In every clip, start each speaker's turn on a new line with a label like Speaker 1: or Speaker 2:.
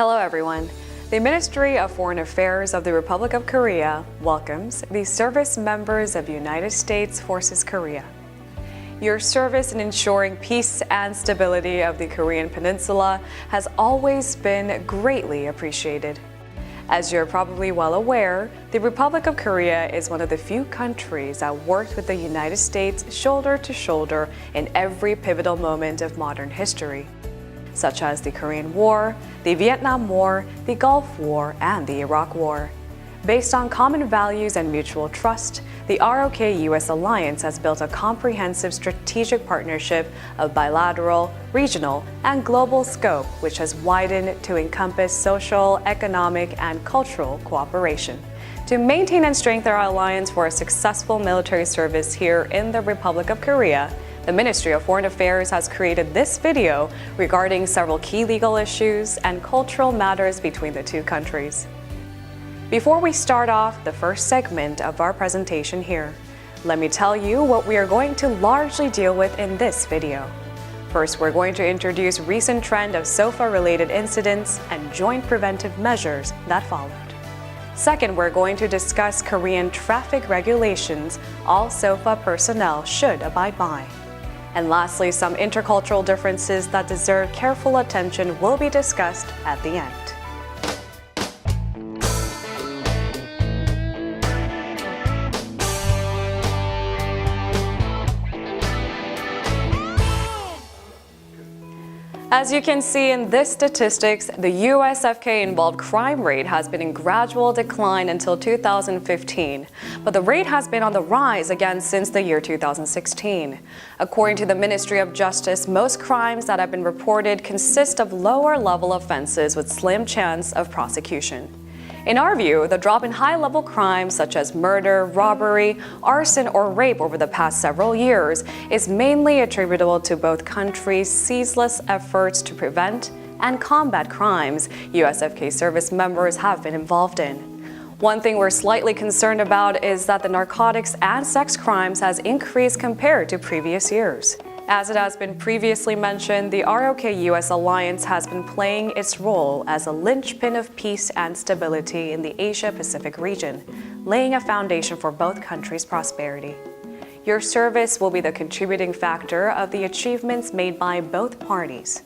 Speaker 1: Hello everyone. The Ministry of Foreign Affairs of the Republic of Korea welcomes the service members of United States Forces Korea. Your service in ensuring peace and stability of the Korean Peninsula has always been greatly appreciated. As you're probably well aware, the Republic of Korea is one of the few countries that worked with the United States shoulder to shoulder in every pivotal moment of modern history, such as the Korean War, the Vietnam War, the Gulf War, and the Iraq War. Based on common values and mutual trust, the ROK-US alliance has built a comprehensive strategic partnership of bilateral, regional, and global scope, which has widened to encompass social, economic, and cultural cooperation. To maintain and strengthen our alliance for a successful military service here in the Republic of Korea, the Ministry of Foreign Affairs has created this video regarding several key legal issues and cultural matters between the two countries. Before we start off the first segment of our presentation here, let me tell you what we are going to largely deal with in this video. First, we're going to introduce recent trend of SOFA-related incidents and joint preventive measures that followed. Second, we're going to discuss Korean traffic regulations all SOFA personnel should abide by. And lastly, some intercultural differences that deserve careful attention will be discussed at the end. As you can see in this statistics, the USFK-involved crime rate has been in gradual decline until 2015, but the rate has been on the rise again since the year 2016. According to the Ministry of Justice, most crimes that have been reported consist of lower-level offenses with slim chance of prosecution. In our view, the drop in high-level crimes such as murder, robbery, arson, or rape over the past several years is mainly attributable to both countries' ceaseless efforts to prevent and combat crimes USFK service members have been involved in. One thing we're slightly concerned about is that the narcotics and sex crimes has increased compared to previous years. As it has been previously mentioned, the ROK-US alliance has been playing its role as a linchpin of peace and stability in the Asia-Pacific region, laying a foundation for both countries' prosperity. Your service will be the contributing factor of the achievements made by both parties.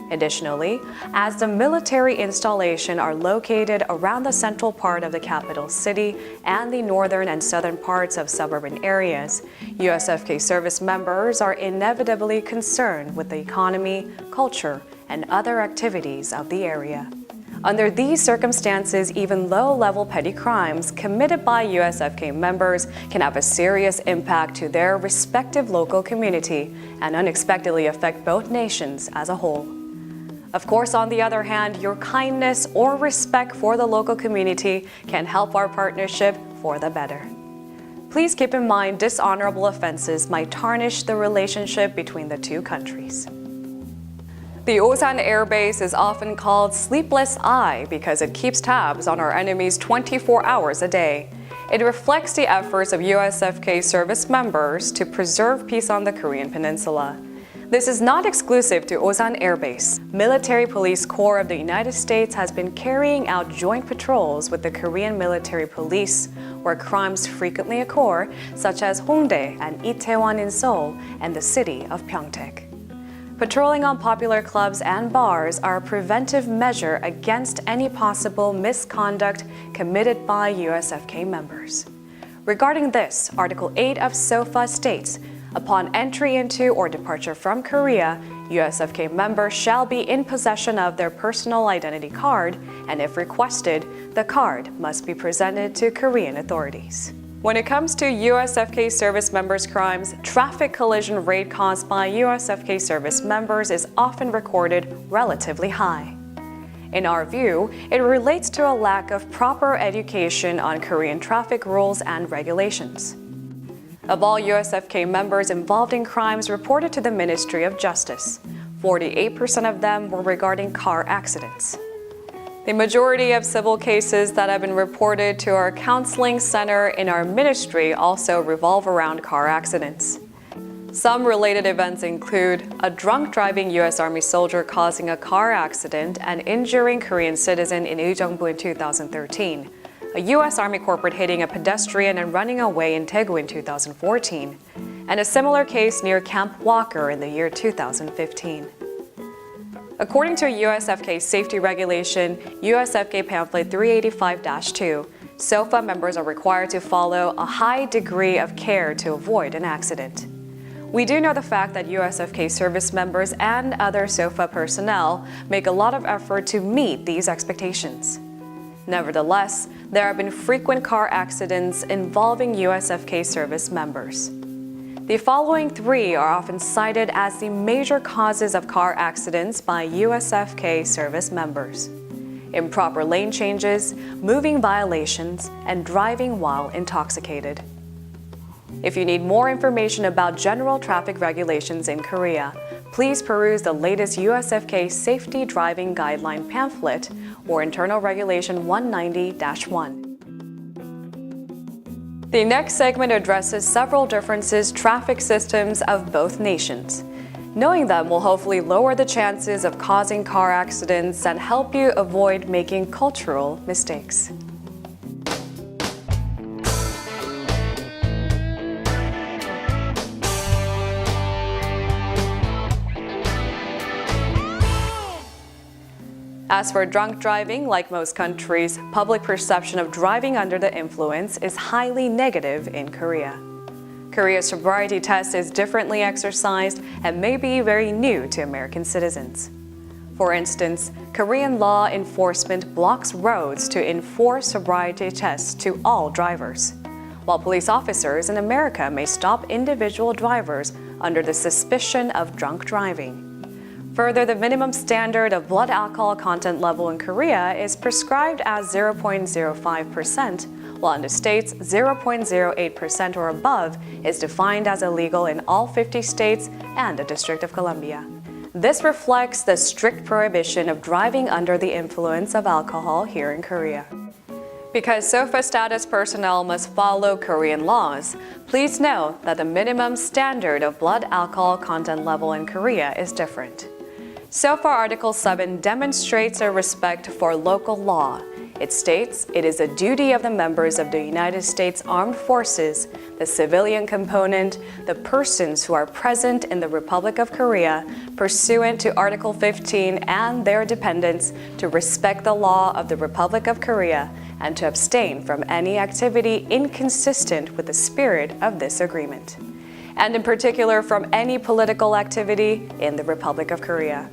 Speaker 1: Additionally, as the military installations are located around the central part of the capital city and the northern and southern parts of suburban areas, USFK service members are inevitably concerned with the economy, culture, and other activities of the area. Under these circumstances, even low-level petty crimes committed by USFK members can have a serious impact to their respective local community and unexpectedly affect both nations as a whole. Of course, on the other hand, your kindness or respect for the local community can help our partnership for the better. Please keep in mind dishonorable offenses might tarnish the relationship between the two countries. The Osan Air Base is often called Sleepless Eye because it keeps tabs on our enemies 24 hours a day. It reflects the efforts of USFK service members to preserve peace on the Korean Peninsula. This is not exclusive to Osan Air Base. Military Police Corps of the United States has been carrying out joint patrols with the Korean Military Police, where crimes frequently occur, such as Hongdae and Itaewon in Seoul and the city of Pyeongtaek. Patrolling on popular clubs and bars are a preventive measure against any possible misconduct committed by USFK members. Regarding this, Article 8 of SOFA states, upon entry into or departure from Korea, USFK members shall be in possession of their personal identity card, and if requested, the card must be presented to Korean authorities. When it comes to USFK service members' crimes, traffic collision rate caused by USFK service members is often recorded relatively high. In our view, it relates to a lack of proper education on Korean traffic rules and regulations. Of all USFK members involved in crimes reported to the Ministry of Justice, 48% of them were regarding car accidents. The majority of civil cases that have been reported to our counseling center in our ministry also revolve around car accidents. Some related events include a drunk driving U.S. Army soldier causing a car accident and injuring Korean citizen in Ujeongbu in 2013, a U.S. Army corporate hitting a pedestrian and running away in Daegu in 2014, and a similar case near Camp Walker in the year 2015. According to USFK safety regulation, USFK pamphlet 385-2, SOFA members are required to follow a high degree of care to avoid an accident. We do know the fact that USFK service members and other SOFA personnel make a lot of effort to meet these expectations. Nevertheless, there have been frequent car accidents involving USFK service members. The following three are often cited as the major causes of car accidents by USFK service members: improper lane changes, moving violations, and driving while intoxicated. If you need more information about general traffic regulations in Korea, please peruse the latest USFK Safety Driving Guideline pamphlet or Internal Regulation 190-1. The next segment addresses several differences traffic systems of both nations. Knowing them will hopefully lower the chances of causing car accidents and help you avoid making cultural mistakes. As for drunk driving, like most countries, public perception of driving under the influence is highly negative in Korea. Korea's sobriety test is differently exercised and may be very new to American citizens. For instance, Korean law enforcement blocks roads to enforce sobriety tests to all drivers, while police officers in America may stop individual drivers under the suspicion of drunk driving. Further, the minimum standard of blood alcohol content level in Korea is prescribed as 0.05%, while in the states, 0.08% or above is defined as illegal in all 50 states and the District of Columbia. This reflects the strict prohibition of driving under the influence of alcohol here in Korea. Because SOFA status personnel must follow Korean laws, please know that the minimum standard of blood alcohol content level in Korea is different. SOFA Article 7 demonstrates a respect for local law. It states it is a duty of the members of the United States Armed Forces, the civilian component, the persons who are present in the Republic of Korea, pursuant to Article 15 and their dependents, to respect the law of the Republic of Korea and to abstain from any activity inconsistent with the spirit of this agreement, and in particular from any political activity in the Republic of Korea.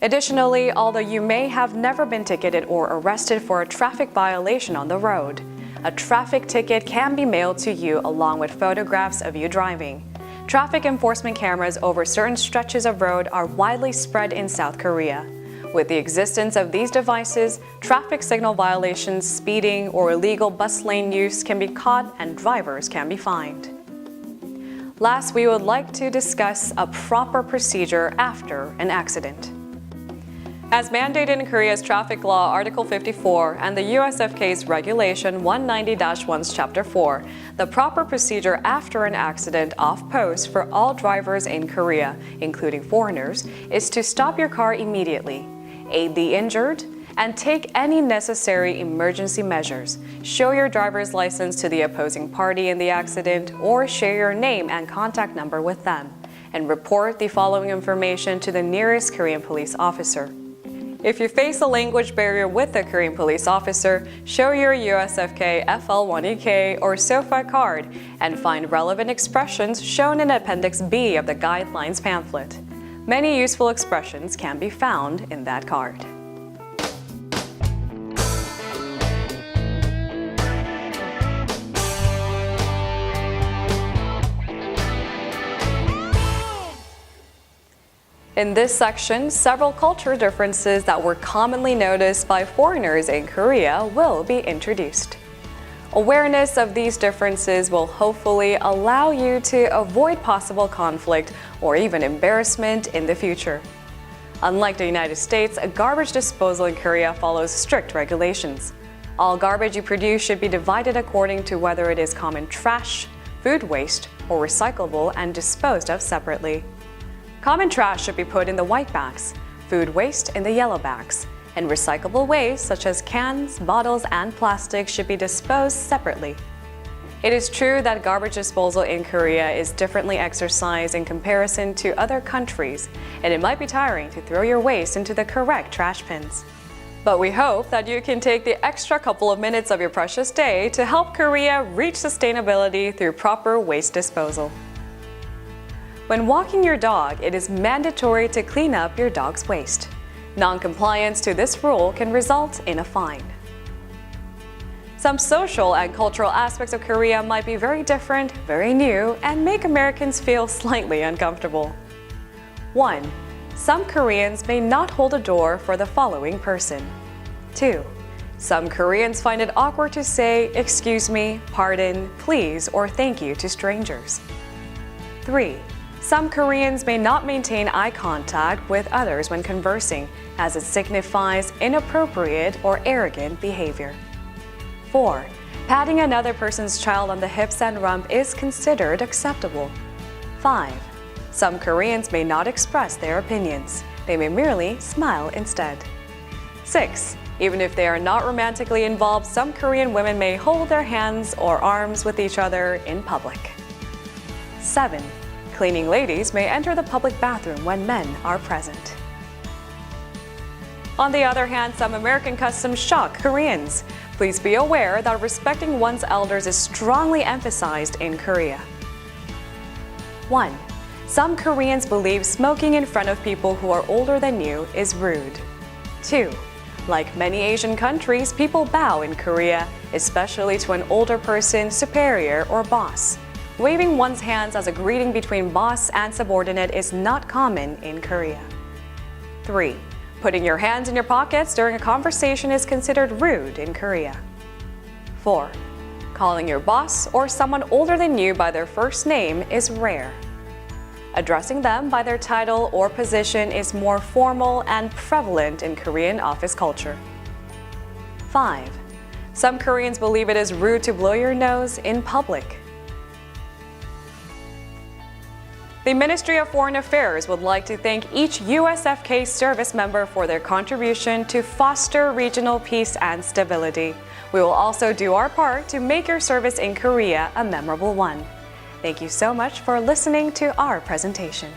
Speaker 1: Additionally, although you may have never been ticketed or arrested for a traffic violation on the road, a traffic ticket can be mailed to you along with photographs of you driving. Traffic enforcement cameras over certain stretches of road are widely spread in South Korea. With the existence of these devices, traffic signal violations, speeding, or illegal bus lane use can be caught and drivers can be fined. Last, we would like to discuss a proper procedure after an accident. As mandated in Korea's Traffic Law Article 54 and the USFK's Regulation 190-1's Chapter 4, the proper procedure after an accident off-post for all drivers in Korea, including foreigners, is to stop your car immediately, aid the injured, and take any necessary emergency measures. Show your driver's license to the opposing party in the accident or share your name and contact number with them, and report the following information to the nearest Korean police officer. If you face a language barrier with a Korean police officer, show your USFK FL1EK or SOFA card and find relevant expressions shown in Appendix B of the Guidelines pamphlet. Many useful expressions can be found in that card. In this section, several culture differences that were commonly noticed by foreigners in Korea will be introduced. Awareness of these differences will hopefully allow you to avoid possible conflict or even embarrassment in the future. Unlike the United States, garbage disposal in Korea follows strict regulations. All garbage you produce should be divided according to whether it is common trash, food waste, or recyclable and disposed of separately. Common trash should be put in the white bags, food waste in the yellow bags, and recyclable waste such as cans, bottles, and plastic should be disposed separately. It is true that garbage disposal in Korea is differently exercised in comparison to other countries, and it might be tiring to throw your waste into the correct trash bins. But we hope that you can take the extra couple of minutes of your precious day to help Korea reach sustainability through proper waste disposal. When walking your dog, it is mandatory to clean up your dog's waste. Non-compliance to this rule can result in a fine. Some social and cultural aspects of Korea might be very different, very new, and make Americans feel slightly uncomfortable. 1. Some Koreans may not hold a door for the following person. 2. Some Koreans find it awkward to say, "Excuse me," "Pardon," "Please," or "Thank you" to strangers. 3. Some Koreans may not maintain eye contact with others when conversing, as it signifies inappropriate or arrogant behavior. 4. Patting another person's child on the hips and rump is considered acceptable. 5. Some Koreans may not express their opinions. They may merely smile instead. 6. Even if they are not romantically involved, some Korean women may hold their hands or arms with each other in public. 7. Cleaning ladies may enter the public bathroom when men are present. On the other hand, some American customs shock Koreans. Please be aware that respecting one's elders is strongly emphasized in Korea. 1. Some Koreans believe smoking in front of people who are older than you is rude. 2. Like many Asian countries, people bow in Korea, especially to an older person, superior, or boss. Waving one's hands as a greeting between boss and subordinate is not common in Korea. 3. Putting your hands in your pockets during a conversation is considered rude in Korea. 4. Calling your boss or someone older than you by their first name is rare. Addressing them by their title or position is more formal and prevalent in Korean office culture. 5. Some Koreans believe it is rude to blow your nose in public. The Ministry of Foreign Affairs would like to thank each USFK service member for their contribution to foster regional peace and stability. We will also do our part to make your service in Korea a memorable one. Thank you so much for listening to our presentation.